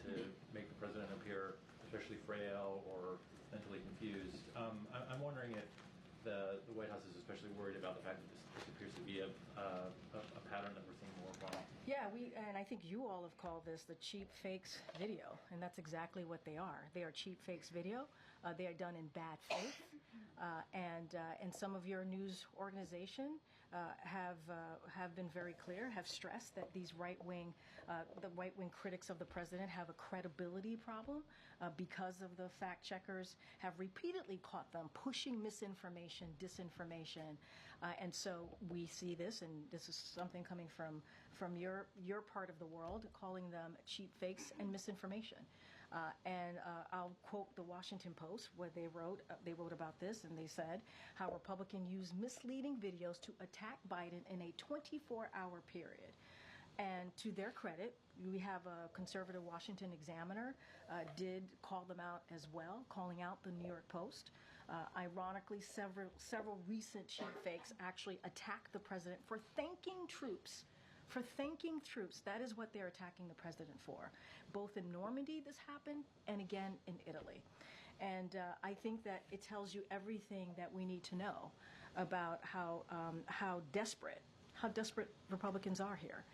to make the president appear especially frail or mentally confused. I'm wondering if the White House is especially worried about the fact that this appears to be a pattern that we're seeing more often. Yeah, and I think you all have called this the cheap fakes video, and that's exactly what they are. They are cheap fakes video. They are done in bad faith, and some of your news organization have been very clear, have stressed that these the right-wing critics of the president have a credibility problem because of the fact checkers have repeatedly caught them pushing misinformation, disinformation, and so we see this, and this is something coming from your part of the world, calling them cheap fakes and misinformation. And I'll quote the Washington Post, where they wrote about this, and they said how Republicans use misleading videos to attack Biden in a 24-hour period. And to their credit, we have a conservative Washington Examiner did call them out as well, calling out the New York Post. Ironically, several recent cheap fakes actually attacked the president for thanking troops. For thanking troops. That is what they're attacking the president for. Both in Normandy this happened, and again in Italy. And I think that it tells you everything that we need to know about how desperate Republicans are here.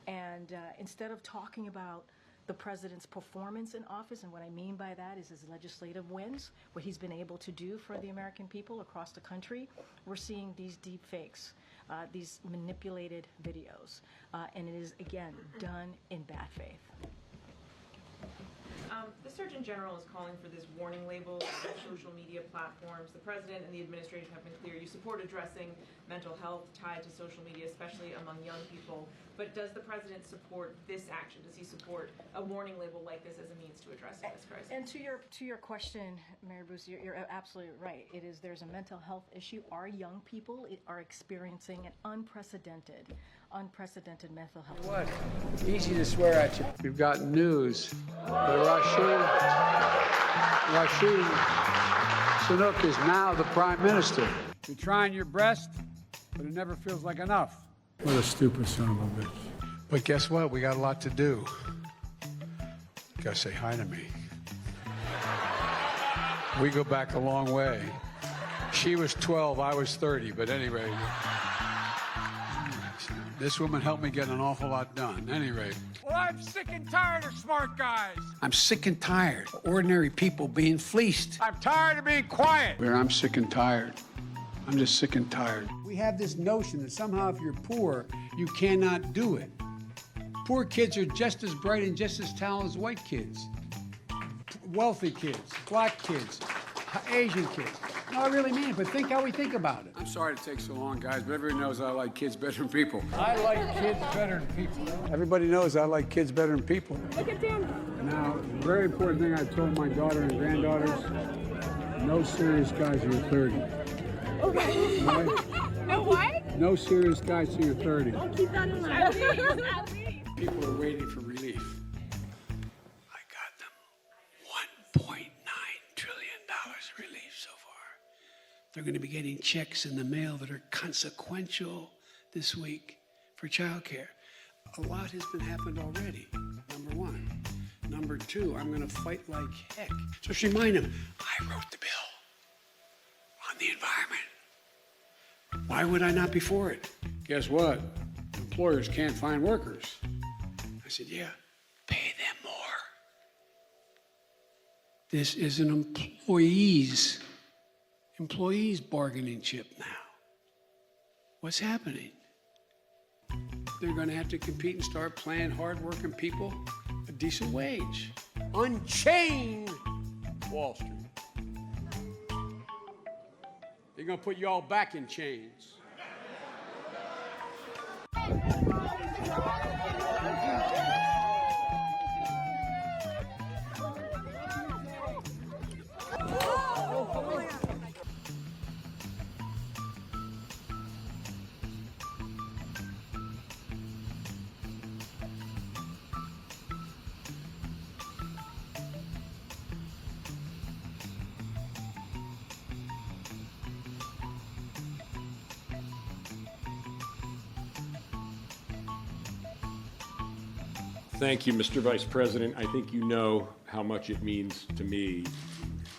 And instead of talking about the president's performance in office, and what I mean by that is his legislative wins, what he's been able to do for the American people across the country, we're seeing these deep fakes, these manipulated videos, and it is, again, done in bad faith. The Surgeon General is calling for this warning label on social media platforms. The President and the administration have been clear. You support addressing mental health tied to social media, especially among young people. But does the President support this action? Does he support a warning label like this as a means to addressing this crisis? And to your question, Mary Bruce, you're absolutely right. There's a mental health issue. Our young people are experiencing an unprecedented mental health. What? Easy to swear at you. We've got news. Rashid Sunak is now the prime minister. You're trying your best, but it never feels like enough. What a stupid son of a bitch. But guess what? We got a lot to do. You gotta say hi to me. We go back a long way. She was 12, I was 30, but anyway. This woman helped me get an awful lot done. Anyway. Well, I'm sick and tired of smart guys. I'm sick and tired of ordinary people being fleeced. I'm tired of being quiet. I'm sick and tired. I'm just sick and tired. We have this notion that somehow if you're poor, you cannot do it. Poor kids are just as bright and just as talented as white kids. Wealthy kids, black kids, Asian kids. No, I really mean it, but think how we think about it. I'm sorry it takes so long, guys, but everybody knows I like kids better than people. I like kids better than people. Everybody knows I like kids better than people. Look at them. Now, very important thing I told my daughter and granddaughters, no serious guys till you're 30. Okay. Right? No what? No serious guys till you're 30. I'll keep that in mind. At least. People are waiting for relief. I got them $1.9 trillion relief so far. They're going to be getting checks in the mail that are consequential this week for childcare. A lot has been happened already, number one. Number two, I'm going to fight like heck. Just remind them, I wrote the bill on the environment. Why would I not be for it? Guess what? Employers can't find workers. I said, yeah, pay them more. This is an employees bargaining chip now. What's happening? They're going to have to compete and start paying hard-working people a decent wage. Unchain Wall Street. They're going to put you all back in chains. Thank you, Mr. Vice President. I think you know how much it means to me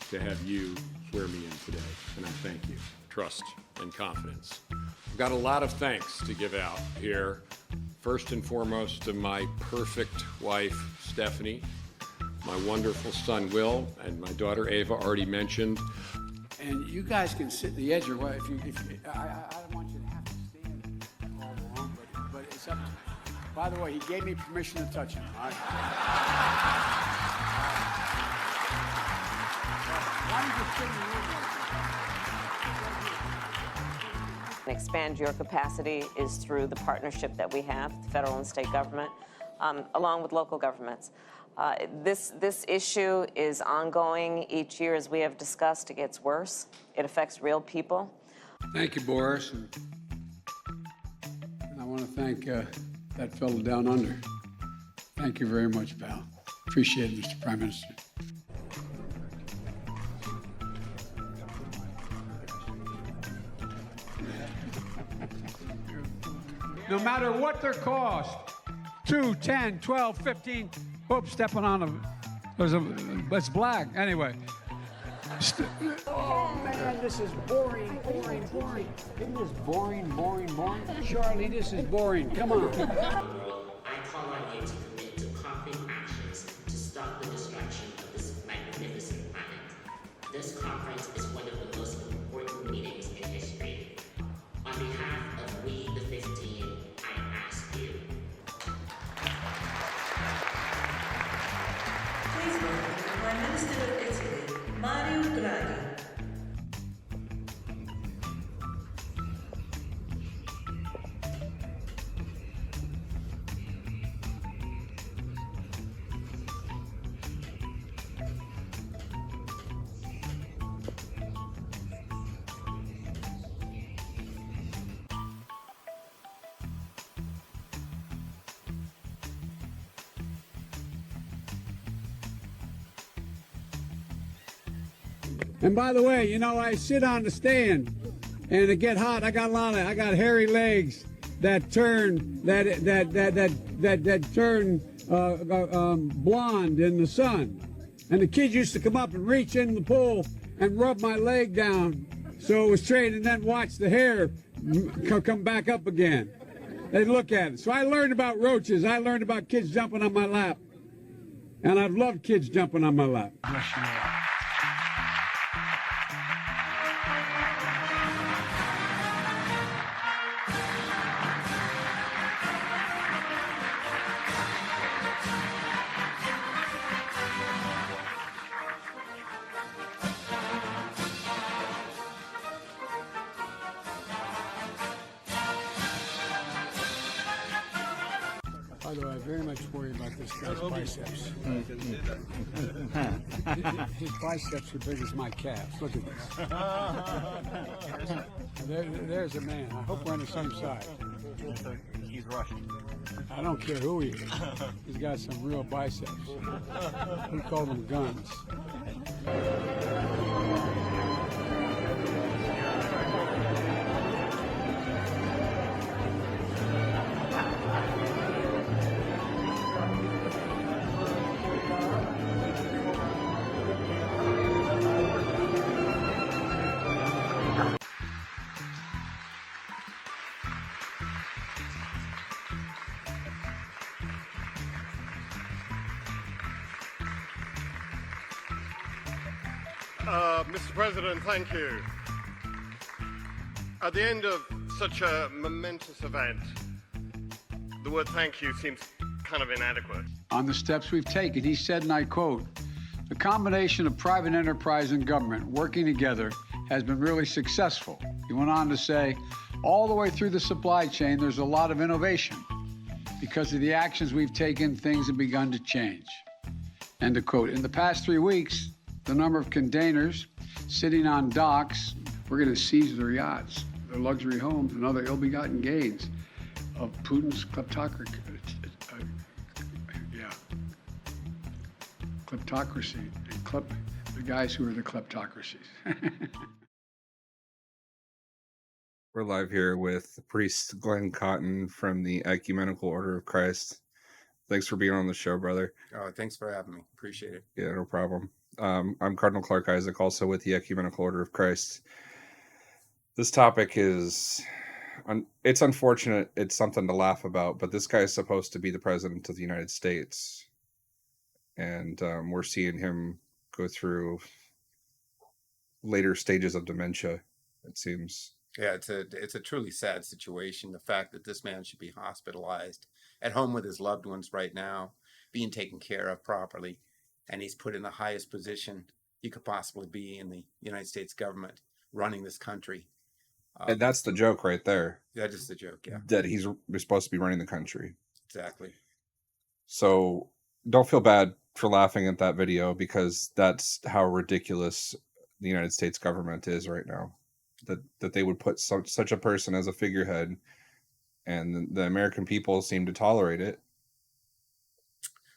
to have you swear me in today, and I thank you. Trust and confidence. I've got a lot of thanks to give out here. First and foremost to my perfect wife, Stephanie, my wonderful son, Will, and my daughter, Ava, already mentioned. And you guys can sit in the edge or what, if you I don't want you to have to stand all along, but it's up to you. By the way, he gave me permission to touch him, all right? Why don't you sit in the room? Expand your capacity is through the partnership that we have, the federal and state government, along with local governments. This issue is ongoing each year, as we have discussed. It gets worse. It affects real people. Thank you, Boris. And I want to thank that fellow down under. Thank you very much, pal. Appreciate it, Mr. Prime Minister. No matter what their cost, 2, 10, 12, 15, oops, stepping on it's black. Anyway. Oh, man, this is boring. Isn't this boring? Charlie, this is boring. Come on. I call on you to commit to concrete actions to stop the destruction of this magnificent planet. This conference is one of the most important meetings in history. On behalf of we, the 15, I ask you. Please welcome the Prime Minister of Italy, Mario Draghi. And by the way, you know, I sit on the stand and it get hot. I got hairy legs that turn blonde in the sun. And the kids used to come up and reach in the pool and rub my leg down so it was straight, and then watch the hair come back up again. They'd look at it. So I learned about roaches. I learned about kids jumping on my lap. And I've loved kids jumping on my lap. By the way, I very much worry about this guy's biceps. His biceps are big as my calves. Look at this. There's a man. I hope we're on the same side. He's Russian. I don't care who he is. He's got some real biceps. We call them guns. Mr. President, thank you. At the end of such a momentous event, the word thank you seems kind of inadequate. On the steps we've taken, he said, and I quote, "The combination of private enterprise and government working together has been really successful." He went on to say, all the way through the supply chain, there's a lot of innovation. Because of the actions we've taken, things have begun to change. End of quote. In the past 3 weeks, the number of containers sitting on docks, we're going to seize their yachts, their luxury homes, and other ill-begotten gains of Putin's kleptocracy. Kleptocracy. And the guys who are the kleptocracies. We're live here with Priest Glenn Cotten from the Ecumenical Order of Christ. Thanks for being on the show, brother. Oh, thanks for having me. Appreciate it. Yeah, no problem. I'm Cardinal Clark Isaac, also with the Ecumenical Order of Christ. This topic is, it's unfortunate. It's something to laugh about, but this guy is supposed to be the president of the United States. And we're seeing him go through later stages of dementia, it seems. Yeah, it's a truly sad situation. The fact that this man should be hospitalized at home with his loved ones right now, being taken care of properly, and he's put in the highest position he could possibly be in the United States government, running this country. And that's the joke right there. That is the joke, yeah. That he's supposed to be running the country. Exactly. So don't feel bad for laughing at that video, because that's how ridiculous the United States government is right now. That they would put such a person as a figurehead, and the American people seem to tolerate it.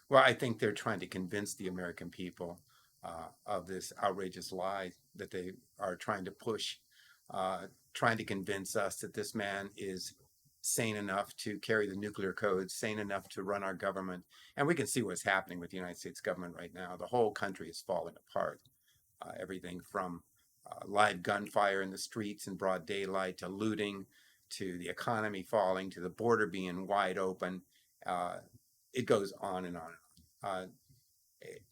Well, I think they're trying to convince the American people of this outrageous lie that they are trying to push, trying to convince us that this man is sane enough to carry the nuclear code, sane enough to run our government. And we can see what's happening with the United States government right now. The whole country is falling apart. Everything from live gunfire in the streets in broad daylight, to looting, to the economy falling, to the border being wide open. It goes on and on and on.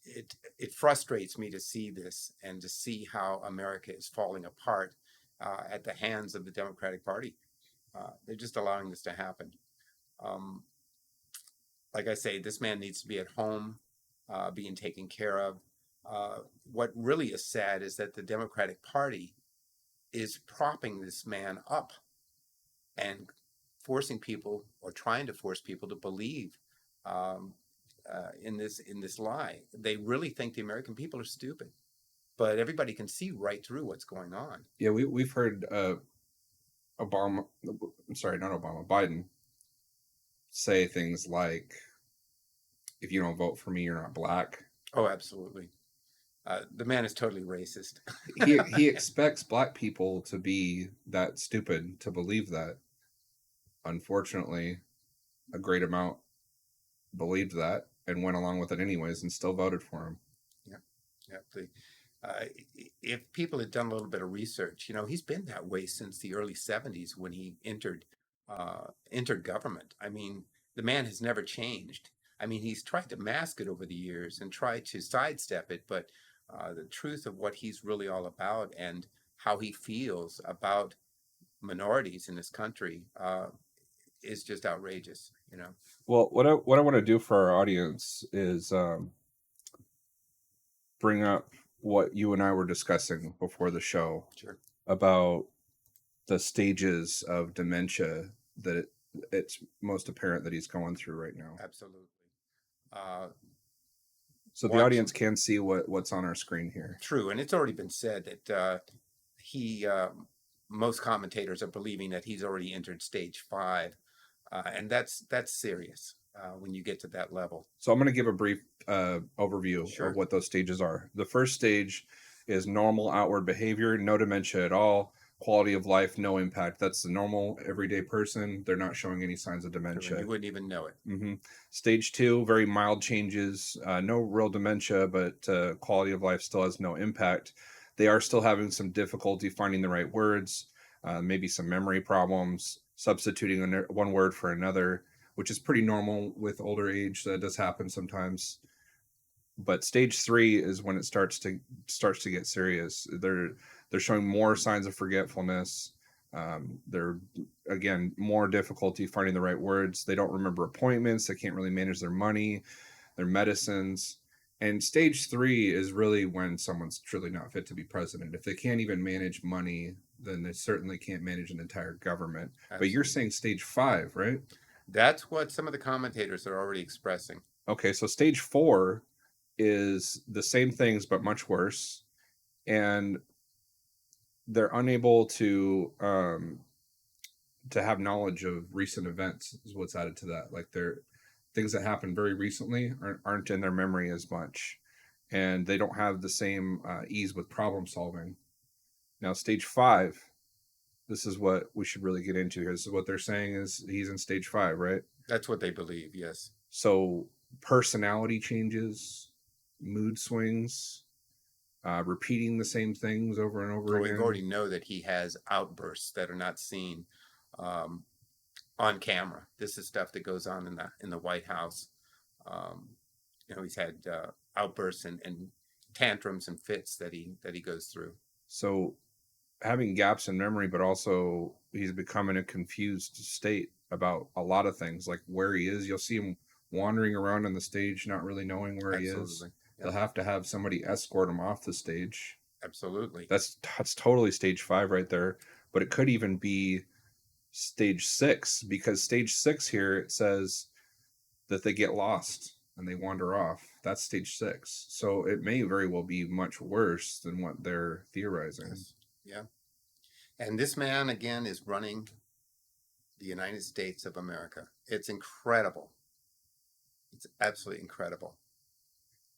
It frustrates me to see this, and to see how America is falling apart at the hands of the Democratic Party. They're just allowing this to happen. Like I say, this man needs to be at home, being taken care of. What really is sad is that the Democratic Party is propping this man up and forcing people, or trying to force people, to believe in this lie. They really think the American people are stupid, but everybody can see right through what's going on. Yeah, we've heard Biden say things like, "If you don't vote for me, you're not black." Oh, absolutely. The man is totally racist. he expects black people to be that stupid to believe that. Unfortunately, a great amount believed that and went along with it anyways, and still voted for him. Yeah. If people had done a little bit of research, he's been that way since the early 70s when he entered government. I mean, the man has never changed. I mean, he's tried to mask it over the years and tried to sidestep it, but the truth of what he's really all about, and how he feels about minorities in this country, is just outrageous. Well, what I want to do for our audience is bring up what you and I were discussing before the show. Sure. About the stages of dementia that it's most apparent that he's going through right now. Absolutely. So the audience can see what's on our screen here. True, and it's already been said that most commentators are believing that he's already entered stage 5, and that's serious when you get to that level. So I'm going to give a brief overview of what those stages are. The first stage is normal outward behavior, no dementia at all. Quality of life, no impact. That's the normal everyday person. They're not showing any signs of dementia. You wouldn't even know it. Mm-hmm. Stage 2, very mild changes, no real dementia, but quality of life still has no impact. They are still having some difficulty finding the right words, maybe some memory problems, substituting one word for another, which is pretty normal with older age. That does happen sometimes. But stage 3 is when it starts to get serious. They're showing more signs of forgetfulness. They're, again, more difficulty finding the right words. They don't remember appointments. They can't really manage their money, their medicines. And stage 3 is really when someone's truly not fit to be president. If they can't even manage money, then they certainly can't manage an entire government. Absolutely. But you're saying stage 5, right? That's what some of the commentators are already expressing. Okay, so stage 4 is the same things but much worse, and they're unable to have knowledge of recent events is what's added to that. Like, they're things that happened very recently aren't in their memory as much, and they don't have the same ease with problem solving. Now, stage 5, this is what we should really get into here. This is what they're saying is he's in stage 5, right? That's what they believe, yes. So personality changes, mood swings, repeating the same things over and over Well, again. we already know that he has outbursts that are not seen on camera. This is stuff that goes on in the White House. You know, he's had outbursts and tantrums and fits that he goes through. So having gaps in memory, but also he's becoming a confused state about a lot of things, like where he is. You'll see him wandering around on the stage, not really knowing where he is. Yeah. They'll have to have somebody escort him off the stage. Absolutely. That's totally stage 5 right there. But it could even be stage 6, because stage 6 here, it says that they get lost and they wander off. That's stage 6. So it may very well be much worse than what they're theorizing. Yes. Yeah. And this man, again, is running the United States of America. It's incredible. It's absolutely incredible.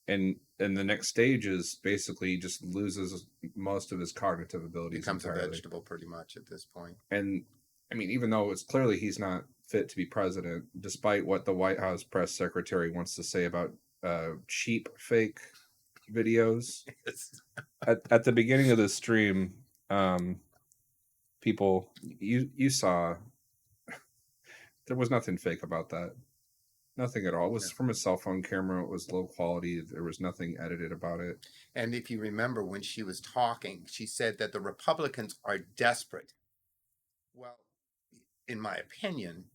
And the next stage is basically he just loses most of his cognitive abilities. Becomes entirely. a vegetable pretty much at this point. And I mean, even though it's clearly he's not fit to be president, despite what the White House press secretary wants to say about cheap fake videos. At the beginning of the stream, people, you saw there was nothing fake about that. Nothing at all. It was from a cell phone camera. It was low quality. There was nothing edited about it. And if you remember when she was talking, she said that the Republicans are desperate. Well, in my opinion,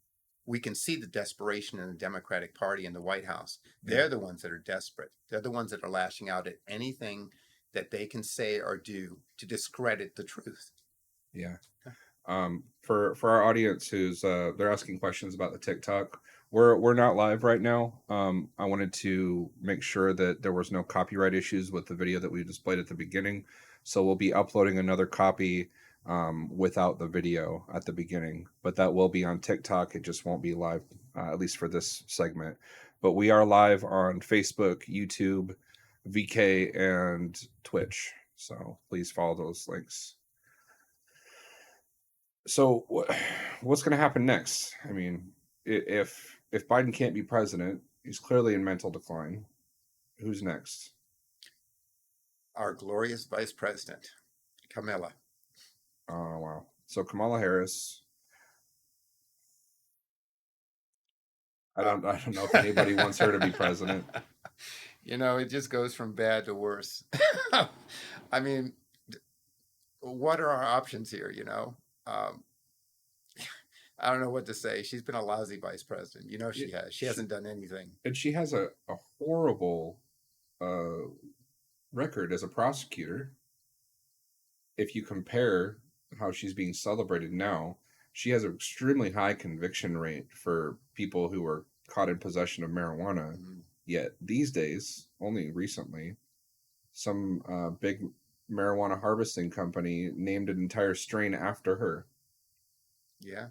we can see the desperation in the Democratic Party and the White House. They're the ones that are desperate. They're the ones that are lashing out at anything that they can say or do to discredit the truth. Yeah. For our audience who's they're asking questions about the TikTok, we're not live right now. I wanted to make sure that there was no copyright issues with the video that we displayed at the beginning, so we'll be uploading another copy without the video at the beginning, but that will be on TikTok. It just won't be live, at least for this segment. But we are live on Facebook, YouTube, VK, and Twitch, so please follow those links. So what's going to happen next? I mean, if Biden can't be president, he's clearly in mental decline. Who's next? Our glorious vice president, Kamala. Oh, wow. So Kamala Harris. I don't know if anybody wants her to be president. You know, it just goes from bad to worse. I mean, what are our options here, you know? I don't know what to say. She's been a lousy vice president. You know she has. She hasn't done anything. And she has a horrible record as a prosecutor. If you compare how she's being celebrated now, she has an extremely high conviction rate for people who are caught in possession of marijuana. Mm-hmm. Yet these days, only recently, some big marijuana harvesting company named an entire strain after her. Yeah,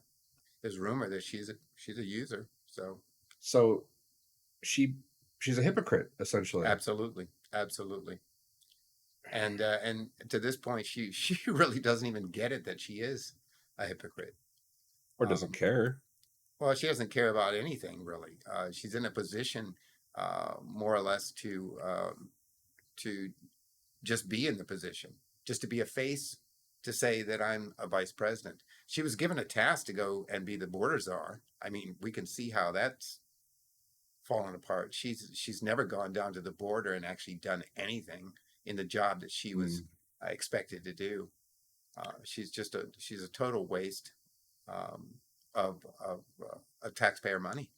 there's rumor that she's a user. So she's a hypocrite, essentially. Absolutely. And to this point, she really doesn't even get it that she is a hypocrite, or doesn't care. Well, she doesn't care about anything really. She's in a position, more or less, to just be in the position, just to be a face, to say that I'm a vice president. She was given a task to go and be the border czar. I mean, we can see how that's fallen apart. She's never gone down to the border and actually done anything in the job that she was expected to do. She's a total waste of taxpayer money.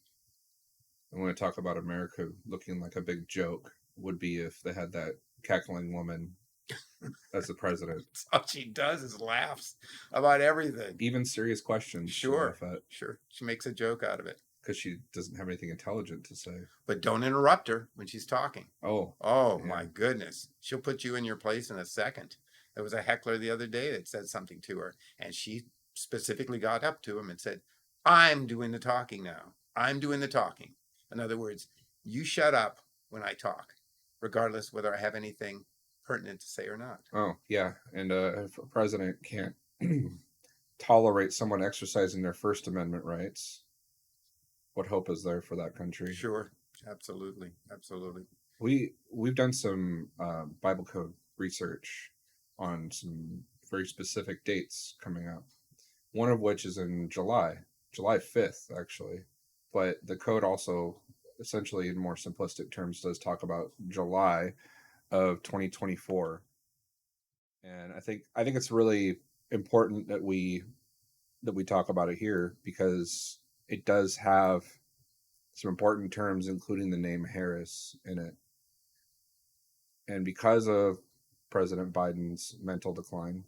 I want to talk about America looking like a big joke would be if they had that cackling woman as the president. All she does is laughs about everything, even serious questions. Sure. She makes a joke out of it because she doesn't have anything intelligent to say. But don't interrupt her when she's talking. Oh, my goodness, she'll put you in your place in a second. There was a heckler the other day that said something to her, and she specifically got up to him and said, "I'm doing the talking now. I'm doing the talking." In other words, you shut up when I talk, regardless whether I have anything pertinent to say or not. Oh, yeah. And if a president can't tolerate someone exercising their First Amendment rights, what hope is there for that country. Sure, absolutely, absolutely. We've done some Bible code research on some very specific dates coming up. One of which is in July 5th, actually. But the code also, essentially, in more simplistic terms, does talk about July of 2024. And I think it's really important that we talk about it here, because it does have some important terms, including the name Harris in it. And because of President Biden's mental decline,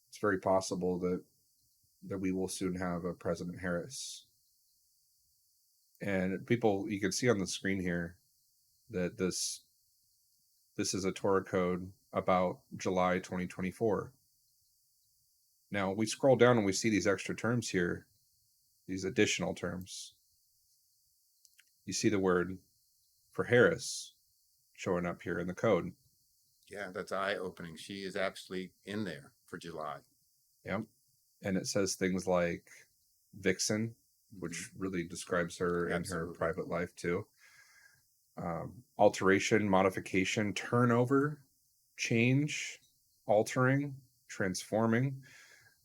it's very possible that we will soon have a President Harris. And people, you can see on the screen here that this is a Torah code about July 2024. Now we scroll down and we see these extra terms here, these additional terms. You see the word for Harris showing up here in the code. Yeah, that's eye-opening. She is actually in there for July. Yep. And it says things like vixen, which really describes her in her private life too. Alteration, modification, turnover, change, altering, transforming.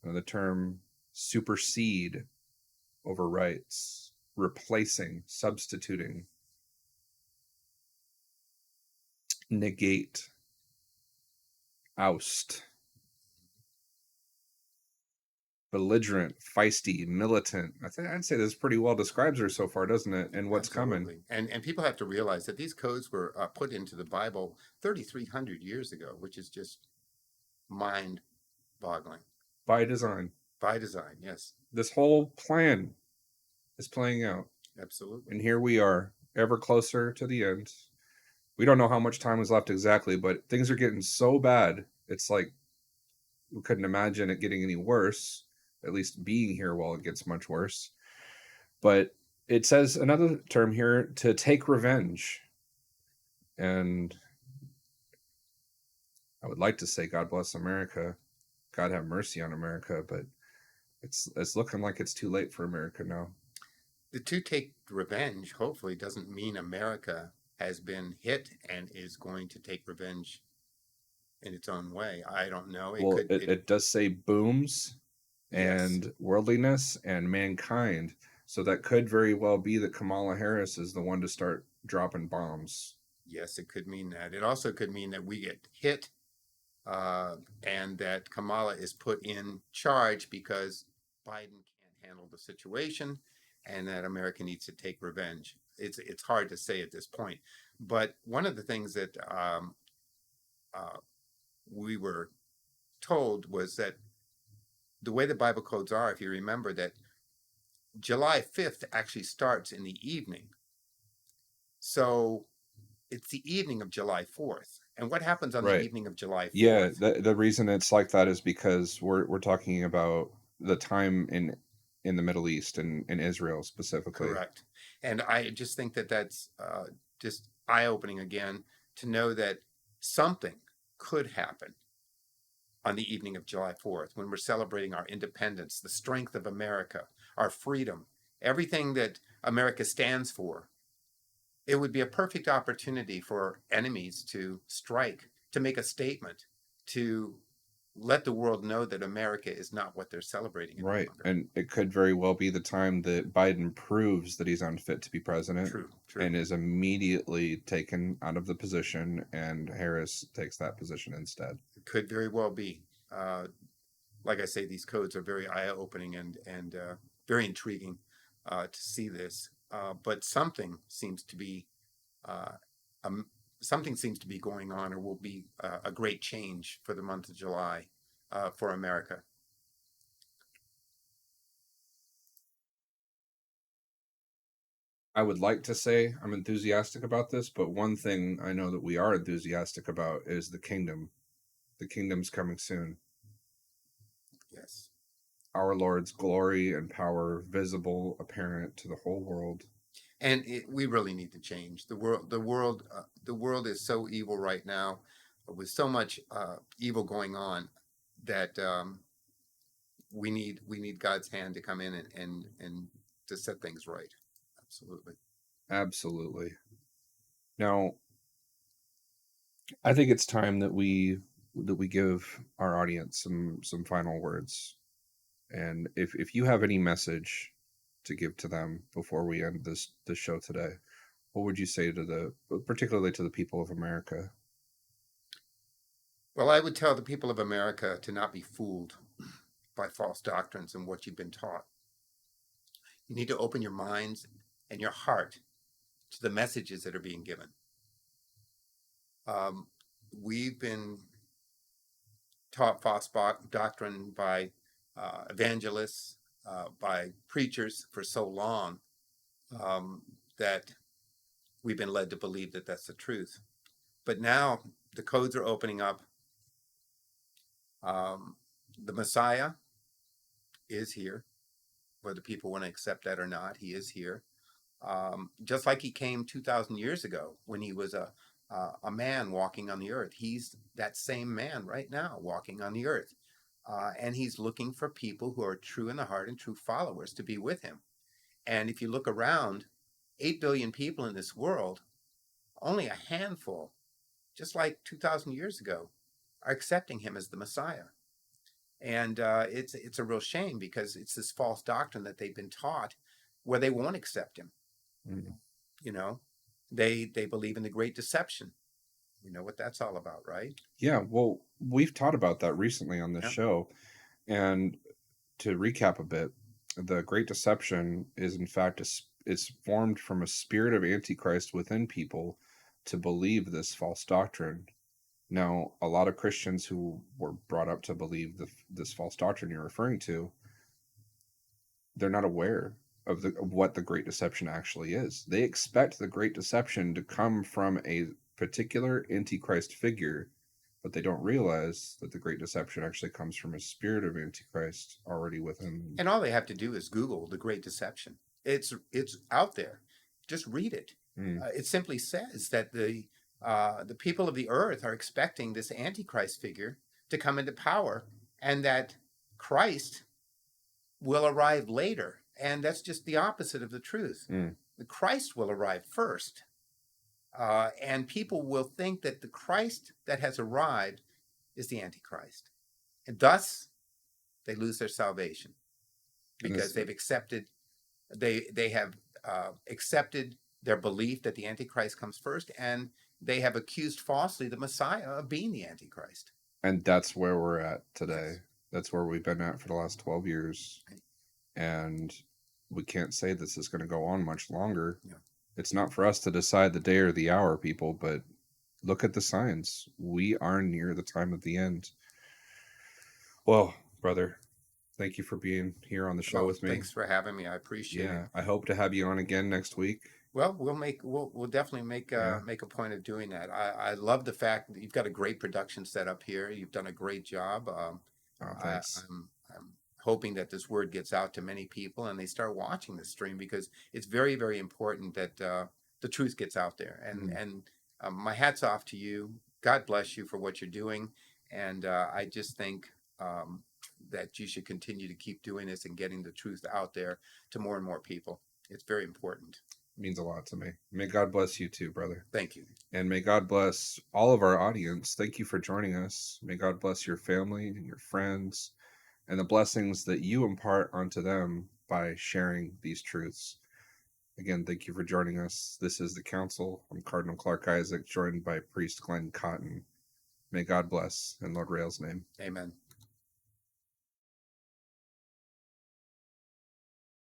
The term supersede, overwrites, replacing, substituting, negate, oust, belligerent, feisty, militant. I'd say this pretty well describes her so far, doesn't it? And what's coming. And people have to realize that these codes were put into the Bible 3,300 years ago, which is just mind-boggling. By design. By design, yes. This whole plan is playing out. Absolutely. And here we are, ever closer to the end. We don't know how much time is left exactly, but things are getting so bad. It's like we couldn't imagine it getting any worse, at least being here while it gets much worse. But it says another term here, to take revenge. And I would like to say God bless America, God have mercy on America, but it's looking like it's too late for America now. The to take revenge hopefully doesn't mean America has been hit and is going to take revenge in its own way. I don't know. It does say booms and worldliness and mankind. So that could very well be that Kamala Harris is the one to start dropping bombs. Yes, it could mean that. It also could mean that we get hit and that Kamala is put in charge because Biden can't handle the situation and that America needs to take revenge. It's hard to say at this point. But one of the things that we were told was that the way the Bible codes are, if you remember, that July 5th actually starts in the evening. So it's the evening of July 4th. And what happens on the evening of July 4th? Yeah, the reason it's like that is because we're talking about the time in the Middle East and in Israel specifically. Correct. And I just think that that's just eye-opening again to know that something could happen on the evening of July 4th when we're celebrating our independence, the strength of America, our freedom, everything that America stands for. It would be a perfect opportunity for enemies to strike, to make a statement, to let the world know that America is not what they're celebrating. Right. And it could very well be the time that Biden proves that he's unfit to be president. True. And is immediately taken out of the position, and Harris takes that position instead. It could very well be. Like I say, these codes are very eye-opening and very intriguing to see this. But something seems to be going on, or will be a great change for the month of July for America. I would like to say I'm enthusiastic about this, but one thing I know that we are enthusiastic about is the kingdom. The kingdom's coming soon. Yes. Our Lord's glory and power visible, apparent to the whole world. And we really need to change. The world is so evil right now, with so much evil going on, that we need God's hand to come in and to set things right. Absolutely. Absolutely. Now, I think it's time that we give our audience some final words. And if you have any message to give to them before we end this show today, what would you say to particularly to the people of America? Well, I would tell the people of America to not be fooled by false doctrines and what you've been taught. You need to open your minds and your heart to the messages that are being given. We've been taught false doctrine by evangelists, by preachers for so long that we've been led to believe that that's the truth. But now the codes are opening up. The Messiah is here, whether people want to accept that or not. He is here. Just like he came 2,000 years ago when he was a man walking on the earth. He's that same man right now walking on the earth. And he's looking for people who are true in the heart and true followers to be with him. And if you look around, 8 billion people in this world, only a handful, just like 2,000 years ago, are accepting him as the Messiah. And it's a real shame because it's this false doctrine that they've been taught where they won't accept him. Mm-hmm. You know, they believe in the great deception. You know what that's all about, right? Yeah, well, we've taught about that recently on this show. And to recap a bit, the great deception is in fact it's formed from a spirit of Antichrist within people to believe this false doctrine. Now, a lot of Christians who were brought up to believe this false doctrine you're referring to, they're not aware of what the Great Deception actually is. They expect the Great Deception to come from a particular Antichrist figure, but they don't realize that the Great Deception actually comes from a spirit of Antichrist already within them. And all they have to do is Google the Great Deception. It's out there. Just read it. It simply says that the people of the earth are expecting this Antichrist figure to come into power, and that Christ will arrive later. And that's just the opposite of the truth. The Christ will arrive first. And people will think that the Christ that has arrived is the Antichrist. And thus, they lose their salvation because they've accepted, they have accepted their belief that the Antichrist comes first, and they have accused falsely the Messiah of being the Antichrist. And that's where we're at today. Yes. That's where we've been at for the last 12 years. And we can't say this is going to go on much longer. Yeah. It's not for us to decide the day or the hour, people, but look at the signs. We are near the time of the end. Well, brother, thank you for being here on the show with me. Thanks for having me. I appreciate it. I hope to have you on again next week. Well, we'll definitely make a point of doing that. I love the fact that you've got a great production set up here. You've done a great job. Thanks. I'm hoping that this word gets out to many people and they start watching the stream, because it's very, very important that the truth gets out there. And my hat's off to you. God bless you for what you're doing. And I just think that you should continue to keep doing this and getting the truth out there to more and more people. It's very important. It means a lot to me. May God bless you too, brother. Thank you. And may God bless all of our audience. Thank you for joining us. May God bless your family and your friends, and the blessings that you impart onto them by sharing these truths. Again, thank you for joining us. This is The Council. I'm Cardinal Clark Isaac, joined by Priest Glenn Cotten. May God bless in Lord Rail's name. Amen.